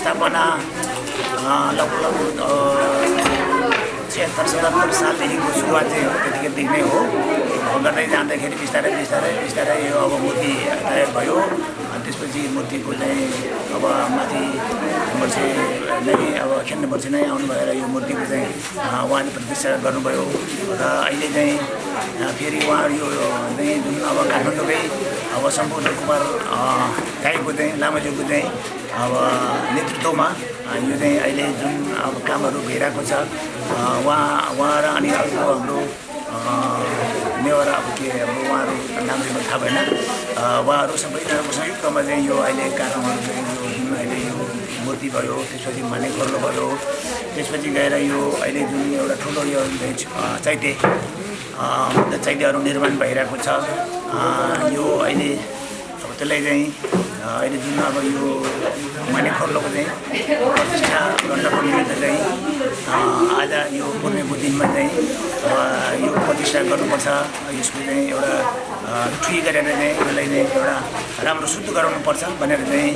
स्थापना लगभग 76-77 सालदेखिको सुरुवात चाहिँ हो, त्यतिखेरदेखि नै हो। गर्दै जाँदाखेरि बिस्तारै बिस्तारै बिस्तारै यो अब मूर्ति तयार भयो। त्यसपछि मूर्तिको चाहिँ अब माथि वर्षे नै अब खेल्ने वर्षे नै आउनु भएर यो मूर्तिको चाहिँ उहाँले प्रतिष्ठा गर्नुभयो र अहिले चाहिँ फेरि उहाँ यो चाहिँ जुन अब काठमाडौँकै अब सम्पूर्ण कुमार गाईको चाहिँ लामाज्यूको चाहिँ अब नेतृत्वमा यो चाहिँ अहिले जुन अब कामहरू भइरहेको छ उहाँ र अनि अर्को हाम्रो नेवार अब के अब उहाँहरू नाम चाहिँ थाहा भएन, उहाँहरू सबैजनाको संयुक्तमा चाहिँ यो अहिले कार्यक्रमहरू चाहिँ यो जुन अहिले यो मूर्ति भयो, त्यसपछि माने खर्लो भयो, त्यसपछि गएर यो अहिले जुन एउटा ठुलो यो चैत्यहरू निर्माण भइरहेको छ। यो अहिले अब त्यसलाई चाहिँ अहिले जुन अब यो माने खर्लोको चाहिँ प्रतिष्ठा गर्नको निमित्त चाहिँ आज यो पूर्णिमाको दिनमा चाहिँ यो प्रतिष्ठा गर्नुपर्छ। यसको चाहिँ एउटा ठुई गरेर चाहिँ यसलाई चाहिँ एउटा राम्रो शुद्ध गराउनुपर्छ भनेर चाहिँ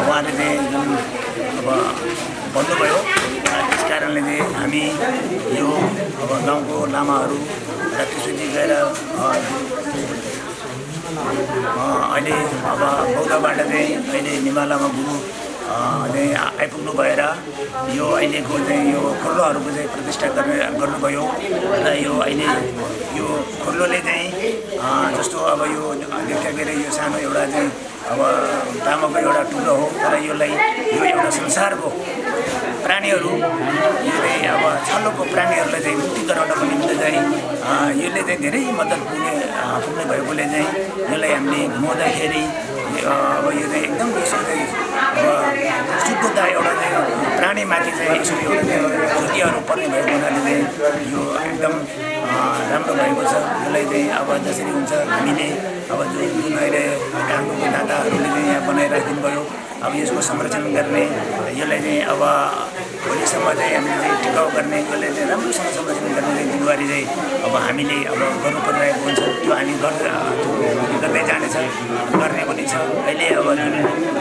उहाँले चाहिँ जुन अब भन्नुभयो। त्यस कारणले चाहिँ हामी यो अब गाउँको लामाहरू र त्यसपछि गएर अहिले अब बौद्धबाट चाहिँ अहिले निमालामा गुरु चाहिँ आइपुग्नु भएर यो अहिलेको चाहिँ यो खोर्लोहरूको चाहिँ प्रतिष्ठा गर्नुभयो र यो अहिले यो खोर्लोले चाहिँ जस्तो अब यो देख्दाखेरि यो सानो एउटा चाहिँ अब तामाको एउटा टुक्रो हो, तर यसलाई यो एउटा संसारको प्राणीहरू यो चाहिँ अब छल्लोको प्राणीहरूलाई चाहिँ मुक्ति गराउनको निम्ति चाहिँ यसले चाहिँ धेरै मद्दत पुग्ने भएकोले चाहिँ यसलाई हामीले घुमाउँदाखेरि अब यो चाहिँ एकदम यसो चाहिँ अब शुद्धता एउटा चाहिँ प्राणीमाथि चाहिँ यसो एउटा ज्योतिहरू पर्ने भएको हुनाले चाहिँ यो एकदम राम्रो भएको छ। यसलाई चाहिँ अब जसरी हुन्छ हामीले अब जुन अहिले कामको दादाहरूले चाहिँ यहाँ बनाइराखिदिनु भयो, अब यसको संरक्षण गर्ने, यसलाई चाहिँ अब भोलिसम्म चाहिँ हामीले चाहिँ टिकाउ गर्ने, यसलाई चाहिँ राम्रोसँग संरक्षण गर्ने चाहिँ जिम्मेवारी चाहिँ अब हामीले अब गर्नु परिरहेको हुन्छ। त्यो हामी गर्दै जानेछ, गर्ने पनि छ। अहिले अब जुन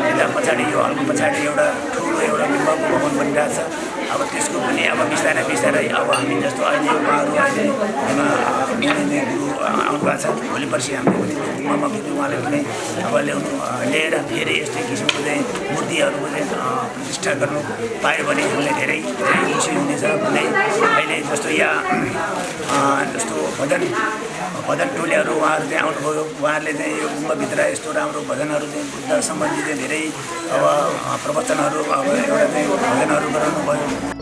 यता पछाडि यो हलको पछाडि एउटा ठुलो एउटा बिम्बको भवन बनिरहेको छ, अब त्यसको पनि अब बिस्तारै बिस्तारै अब हामी जस्तो अहिले उहाँहरू अहिले गुरु आउनु भएको छ, भोलि पर्सि हामीले पनि गुम्बामा गएर उहाँले पनि अब ल्याएर फेरि यस्तै किसिमको चाहिँ मूर्तिहरूको चाहिँ प्रतिष्ठा गर्नु पायो भने हामीलाई धेरै धेरै खुसी हुनेछ भन्ने। अहिले जस्तो यहाँ जस्तो भजन टोलीहरू उहाँहरू चाहिँ आउनुभयो, उहाँहरूले चाहिँ यो गुम्बाभित्र यस्तो राम्रो भजनहरू चाहिँ बुद्ध सम्बन्धी चाहिँ धेरै अब प्रवचनहरू अब एउटा चाहिँ भजनहरू गराउनु भयो।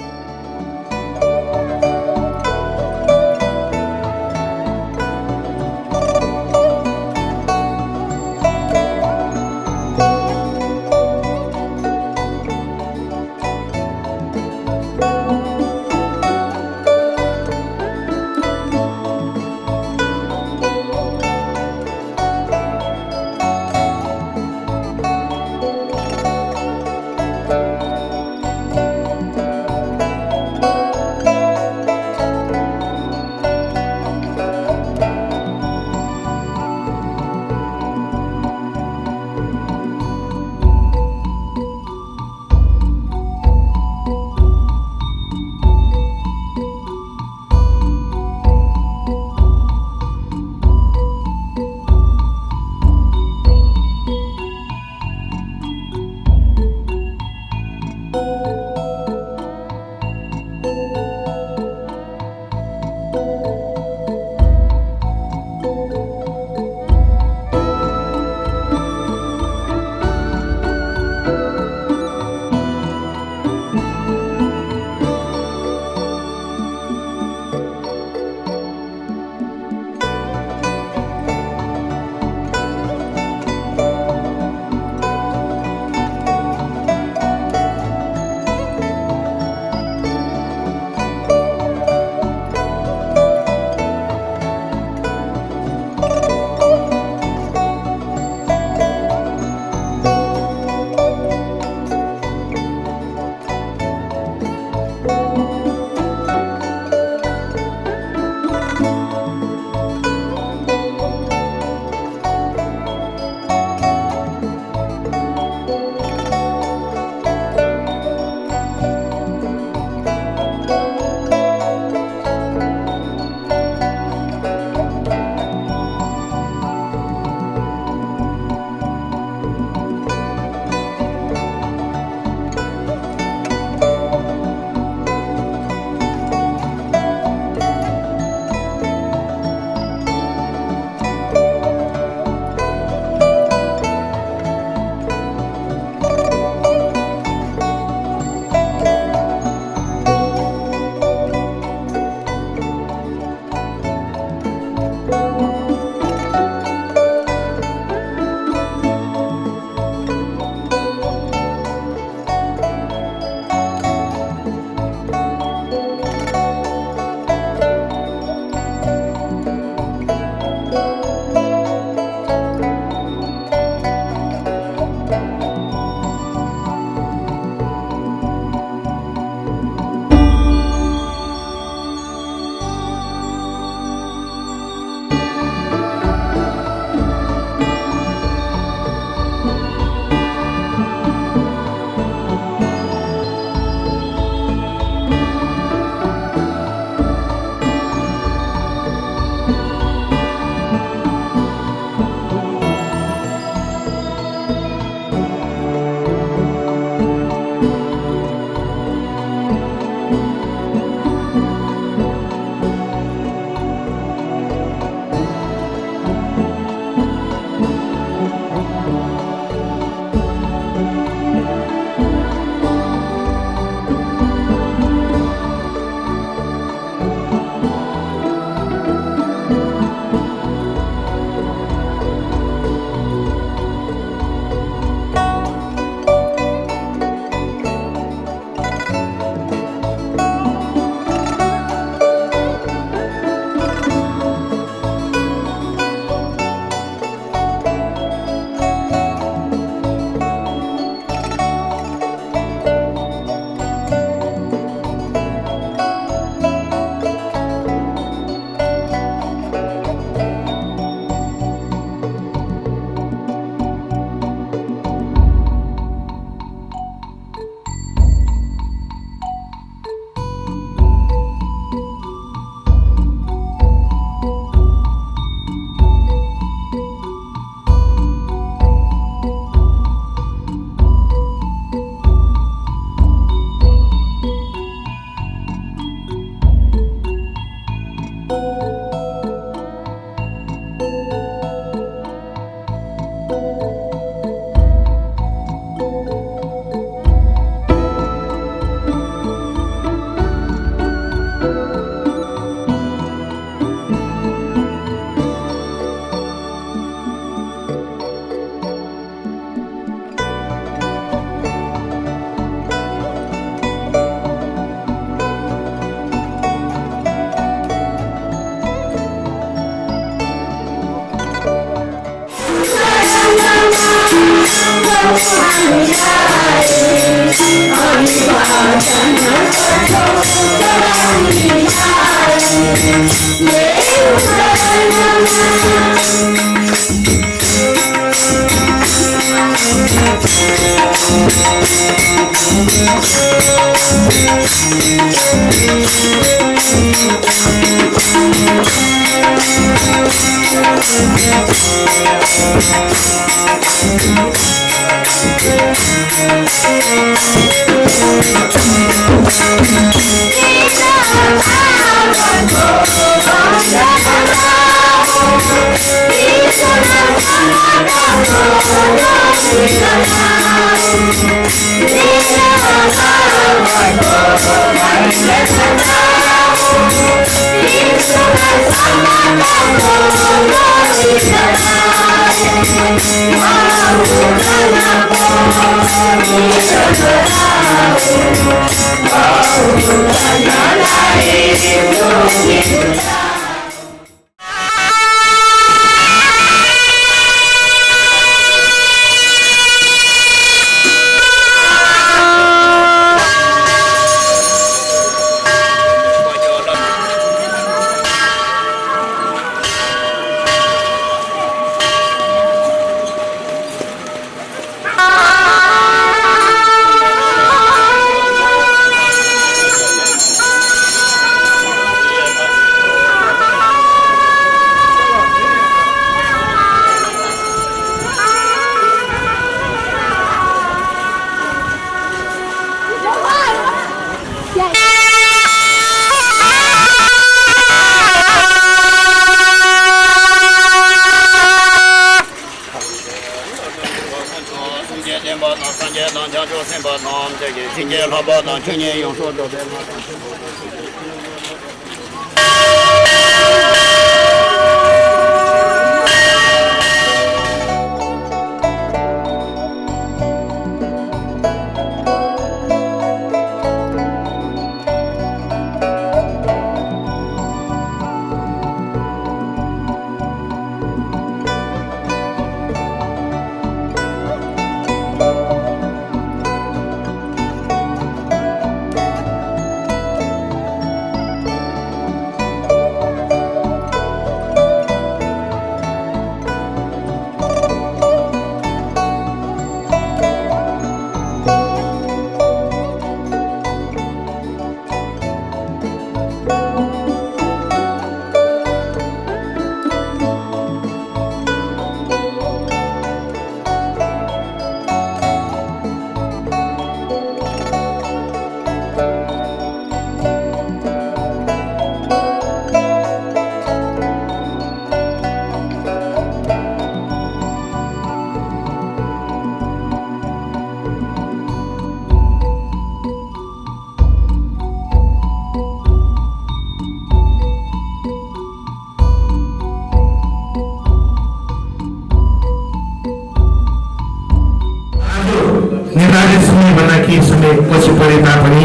पछि परे तापनि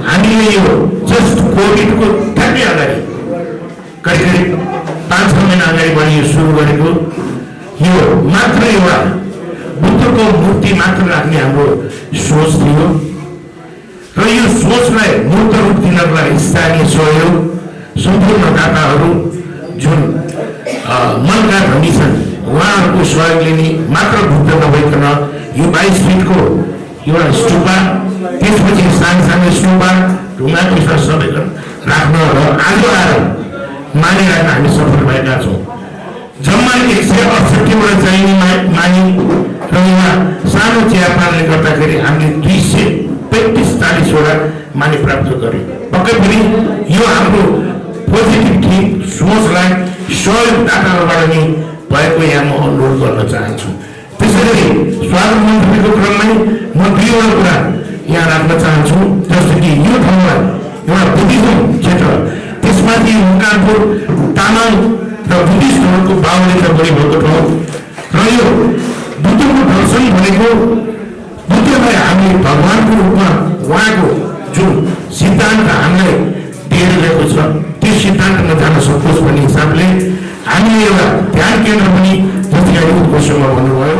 हामीले यो जस्ट कोभिडको ठ्याक्कै अगाडि करिब 5-6 महिना अगाडि पनि यो सुरु गरेको यो मात्र एउटा बुद्धको मूर्ति मात्र राख्ने हाम्रो सोच थियो र यो सोचलाई मूर्त रूप दिनको लागि स्थानीय सहयोग सम्पूर्ण दाताहरू जुन मनका धनी छन् उहाँहरूको सहयोगले नि मात्र बुद्ध नभइकन यो 22 फिटको एउटा स्तूपा त्यसपछि सानो स्तूपा ढुङ्गा पिसा सबै राख्न र आज आएर मानिराख्न हामी सफल भएका छौँ। जम्मा 168 वटा चाहिने मानी र यहाँ सानो चिया पानले गर्दाखेरि हामीले 235-40 वटा मानी प्राप्त गर्यौँ। पक्कै पनि यो हाम्रो पोजिटिभ थिङ सोचलाई सहयोग दाताहरूबाट नि भएको यहाँ म अनुरोध गर्न चाहन्छु। त्यसैले स्वागत मन्त्रीको क्रममै म 2वटा कुरा यहाँ राख्न चाहन्छु, जस्तो कि यो ठाउँमा एउटा बुद्धिज्म क्षेत्र, त्यसमाथि मुकामपुर तामाङ र बुद्धिस्टहरूको बाहुल्यता बढी भएको ठाउँ र यो बुद्धको दर्शन भनेको बुद्धलाई हामी भगवानको रूपमा उहाँको जुन सिद्धान्त हामीलाई दिएर गएको छ त्यो सिद्धान्तमा जान सकोस् भन्ने हिसाबले हामीले एउटा ध्यान केन्द्र पनि जति उद्घोषणमा भन्नुभयो।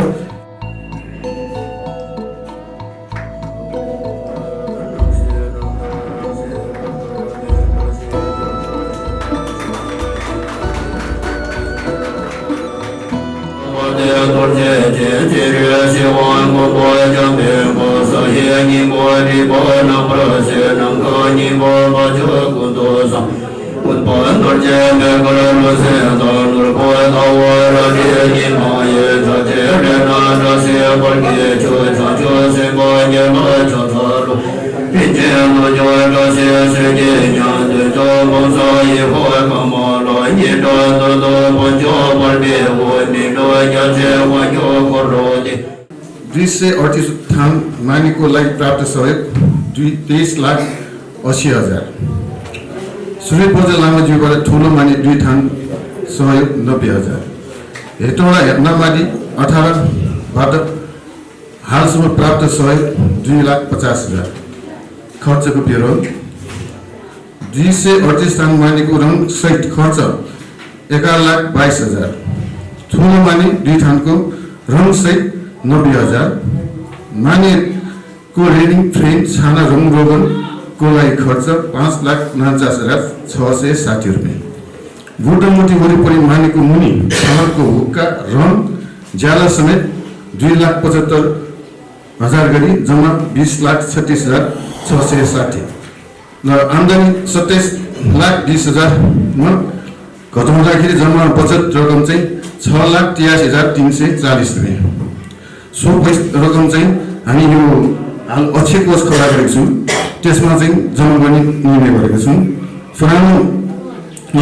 दृश्य अठिस थान मानिको लागि प्राप्त सहयोग 23,80,000। सूर्यप्रज लामाज्यूबाट ठुलो मानि 2 थान सहयोग 90,000। हेटौँडा हेटनामाडी 18बाट हालसम्म प्राप्त सहयोग 2,50,000। खर्चको ब्यौरा 238 थान मानिको रङ सहित खर्च 11,22,000। ठुलो मानि 2 थानको रङ सहित 90,000। मानिको रेडिङ फ्रेम छाना रङ रोगनको लागि खर्च 5,49,660 रुपियाँ। बुटमुटी वरिपरि मानिको मुनि सहरको हुक्का रङ ज्याला समेत 2,75,000 गरी जम्मा 20,36,660 र आम्दानी 27,20,000 घटाउँदाखेरि जम्मा बचत रकम चाहिँ 6,83,340 रुपियाँ। सो रकम चाहिँ हामी यो हाल अक्षय कोष खडा गरेको छौँ, त्यसमा चाहिँ जम्मा गर्ने निर्णय गरेको छौँ। पुरानो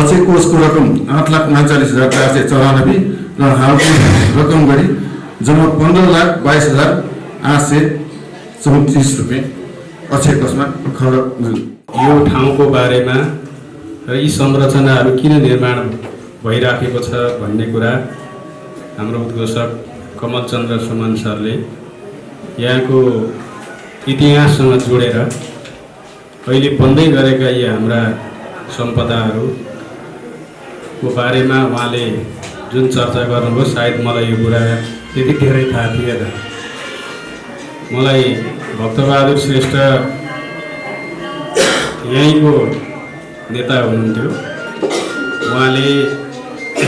अक्षय कोषको रकम 8,39,494 र हालको रकम गरी जम्मा 15,22,834 रुपियाँ अक्षय कोषमा खडा। यो ठाउँको बारेमा र यी संरचनाहरू किन निर्माण भइराखेको छ भन्ने कुरा हाम्रो उद्घोषक कमलचन्द्र सुमन सरले यहाँको इतिहाससँग जोडेर अहिले बन्दै गरेका यी हाम्रा सम्पदाहरूको बारेमा उहाँले जुन चर्चा गर्नुभयो, सायद मलाई यो कुरा त्यति धेरै थाहा थिएन। मलाई भक्तबहादुर श्रेष्ठ यहीँको नेता हुनुहुन्थ्यो,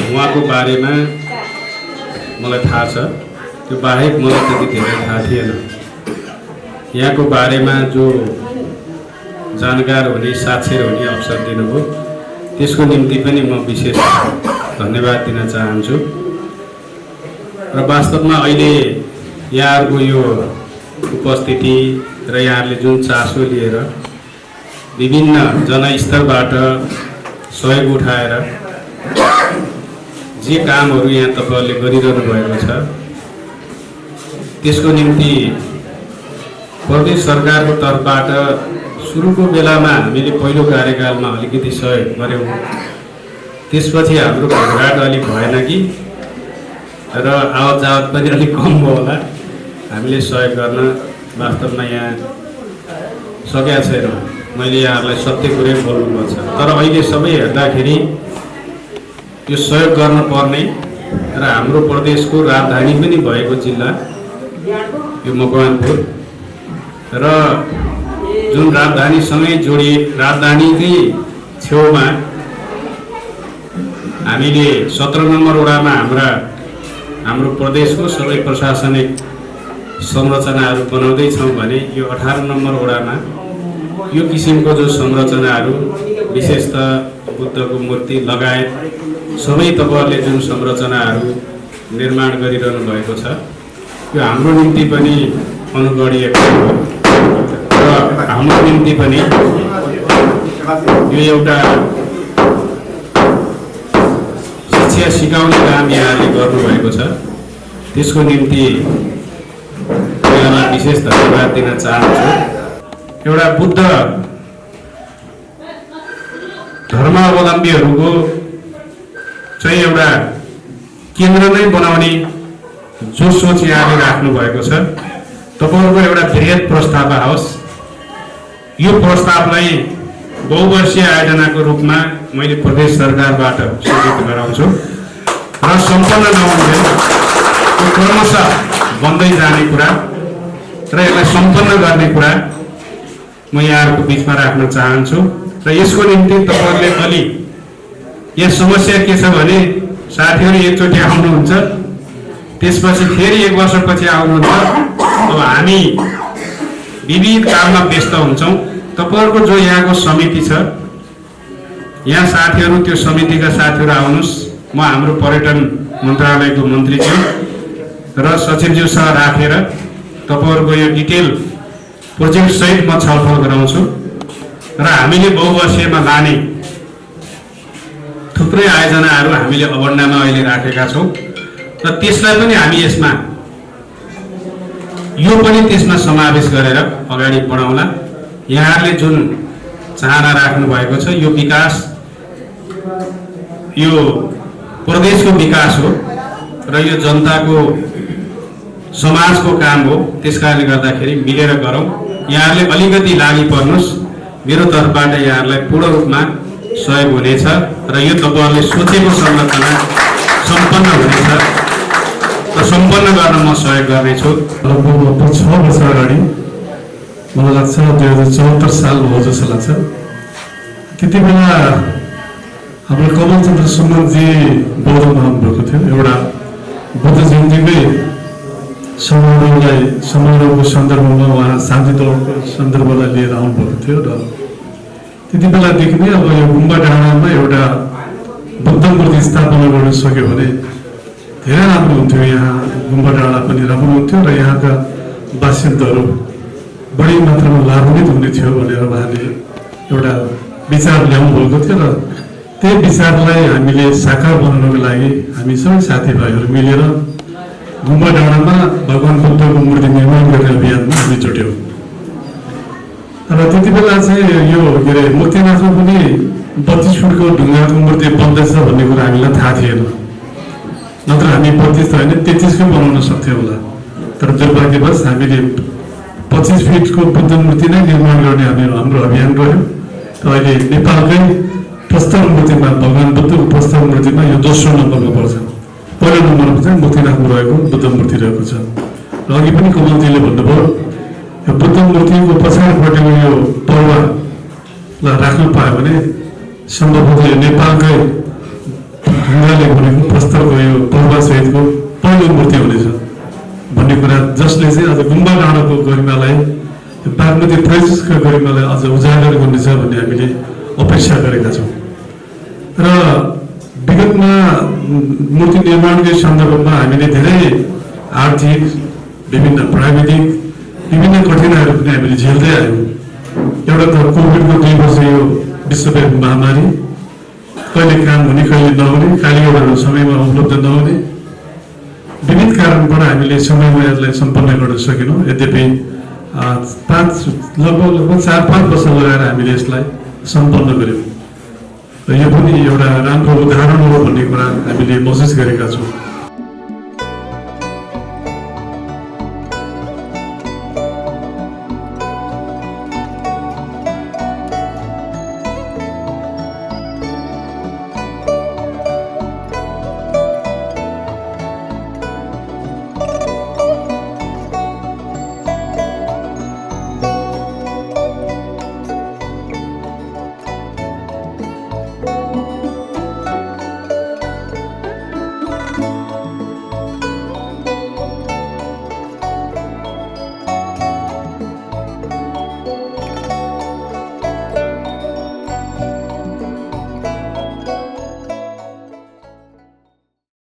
उहाँको बारेमा मलाई थाहा छ, त्यो बाहेक मलाई त्यति धेरै थाहा थिएन। यहाँको बारेमा जो जानकार हुने, साक्षर हुने अवसर दिनुभयो, त्यसको निम्ति पनि म विशेष धन्यवाद दिन चाहन्छु। र वास्तवमा अहिले यहाँहरूको यो उपस्थिति र यहाँहरूले जुन चासो लिएर विभिन्न जनस्तरबाट सहयोग उठाएर जे कामहरू यहाँ तपाईँहरूले गरिरहनु भएको छ, त्यसको निम्ति प्रदेश सरकारको तर्फबाट सुरुको बेलामा हामीले पहिलो कार्यकालमा अलिकति सहयोग गऱ्यौँ। त्यसपछि हाम्रो भेटघाट अलिक भएन कि र आवत जावत पनि अलिक कम भयो होला, हामीले सहयोग गर्न वास्तवमा यहाँ सकेका छैनौँ। मैले यहाँहरूलाई सत्य कुरै बोल्नुपर्छ। तर अहिले सबै हेर्दाखेरि यो सहयोग गर्नुपर्ने र हाम्रो प्रदेशको राजधानी पनि भएको जिल्ला यो मकवानपुर र जुन राजधानीसँगै जोडिए, राजधानीकै छेउमा हामीले 17 नम्बर वडामा हाम्रो प्रदेशको सबै प्रशासनिक संरचनाहरू बनाउँदैछौँ भने यो 18 नम्बर वडामा यो किसिमको जो संरचनाहरू, विशेषतः बुद्धको मूर्ति लगायत सबै तपाईँहरूले जुन संरचनाहरू निर्माण गरिरहनु भएको छ, यो हाम्रो निम्ति पनि अनुकरणीय हो र हाम्रो निम्ति पनि यो एउटा शिक्षा सिकाउने काम यहाँले गर्नुभएको छ। त्यसको निम्ति यहाँलाई विशेष धन्यवाद दिन चाहन्छु। एउटा बुद्ध धर्मावलम्बीहरूको चाहिँ एउटा केन्द्र नै बनाउने जो सोच यहाँले राख्नु भएको छ, तपाईँहरूको एउटा बृहत प्रस्ताव आओस्। यो प्रस्तावलाई बहुवर्षीय आयोजनाको रूपमा मैले प्रदेश सरकारबाट स्वीकृत गराउँछु र सम्पन्न नहुन्थ्यो यो क्रमशः बन्दै जाने कुरा र यसलाई सम्पन्न गर्ने कुरा म यहाँहरूको बिचमा राख्न चाहन्छु। र यसको निम्ति तपाईँहरूले अलि यहाँ समस्या के छ भने साथीहरू एकचोटि आउनुहुन्छ, त्यसपछि फेरि 1 वर्षपछि आउनुहुन्छ। अब हामी विविध काममा व्यस्त हुन्छौँ। तपाईँहरूको जो यहाँको समिति छ, यहाँ साथीहरू, त्यो समितिका साथीहरू आउनुहोस्। म हाम्रो पर्यटन मन्त्रालयको मन्त्रीज्यू र सचिवज्यूसँग राखेर तपाईँहरूको यो डिटेल प्रोजेक्टसहित म छलफल गराउँछु र हामीले बहुवर्षीयमा लाने थुप्रै आयोजनाहरू हामीले अवन्डामा अहिले राखेका छौँ र त्यसलाई पनि हामी यसमा यो पनि त्यसमा समावेश गरेर अगाडि बढाउँला। यहाँहरूले जुन चाहना राख्नु भएको छ, यो विकास यो प्रदेशको विकास हो र यो जनताको समाजको काम हो। त्यसकारणले गर्दाखेरि मिलेर गरौँ। यहाँहरूले अलिकति लागि पर्नुहोस्। मेरो तर्फबाट यहाँहरूलाई पूर्ण रूपमा सहयोग हुनेछ र यो तपाईँहरूले सोचेको संरचना सम्पन्न हुनेछ र सम्पन्न गर्न म सहयोग गर्नेछु। लगभग 6 वर्ष अगाडि मलाई लाग्छ 2074 साल हो जस्तो लाग्छ। त्यति बेला हाम्रो कमलचन्द्र सुमनजी बौद्धमा आउनुभएको थियो। एउटा बुद्ध जयन्तीकै समारोहको सन्दर्भमा उहाँ शान्ति दौडको सन्दर्भलाई लिएर आउनुभएको थियो र त्यति बेलादेखि नै अब यो गुम्बा डाँडामा एउटा बुद्ध मूर्ति स्थापना गर्न सक्यो भने धेरै राम्रो हुन्थ्यो। यहाँ गुम्बा डाँडा पनि राम्रो हुन्थ्यो र यहाँका बासिन्दाहरू बढी मात्रामा लाभान्वित हुने थियो भनेर उहाँले एउटा विचार ल्याउनु भएको थियो र त्यही विचारलाई हामीले साकार बनाउनको लागि हामी सबै साथीभाइहरू मिलेर गुम्बा डाँडामा भगवान बुद्धको मूर्ति निर्माण गर्ने अभियानमा हामी जुट्यौँ। र त्यति बेला चाहिँ यो के अरे मुक्तिनाथमा पनि 32 फुटको ढुङ्गाको मूर्ति बन्दैछ भन्ने कुरा हामीलाई थाहा थिएन। नत्र हामी 32 त होइन 33 को बनाउन सक्थ्यौँ होला। तर दुर्भाग्यवश हामीले 25 फिटको बुद्ध मूर्ति नै निर्माण गर्ने हाम्रो अभियान रह्यो। र अहिले नेपालकै प्रस्ताव मूर्तिमा भगवान बुद्धको प्रस्ताव मूर्तिमा यो दोस्रो नम्बरमा पर्छ। पहिलो नम्बरमा चाहिँ मुक्तिनाथमा रहेको बुद्ध मूर्ति रहेको छ। र अघि पनि कमलजीले भन्नुभयो यो बुद्ध मूर्तिको पछाडिपट्टिको यो पौवालाई राख्नु पायो भने सम्भवतः नेपालकै ढुङ्गाले बनेको प्रस्तरको यो पौवासहितको पहिलो मूर्ति हुनेछ भन्ने कुरा, जसले चाहिँ अझ गुम्बा डाँडाको गरिमालाई, बागमती प्रदेशको गरिमालाई अझ उजागर गर्नेछ भन्ने हामीले अपेक्षा गरेका छौँ। र विगतमा मूर्ति निर्माणकै सन्दर्भमा हामीले धेरै आर्थिक, विभिन्न प्राविधिक, विभिन्न कठिनाइहरू पनि हामीले झेल्दै आयौँ। एउटा त कोभिडको 2 वर्ष यो विश्वव्यापी महामारी, कहिले काम हुने कहिले नहुने, कालीगढहरू समयमा उपलब्ध नहुने, विविध कारणबाट हामीले समयमा यसलाई सम्पन्न गर्न सकेनौँ। यद्यपि लगभग 4-5 वर्ष लगाएर हामीले यसलाई सम्पन्न गर्यौँ र यो पनि एउटा राम्रो उदाहरण हो भन्ने कुरा हामीले महसुस गरेका छौँ।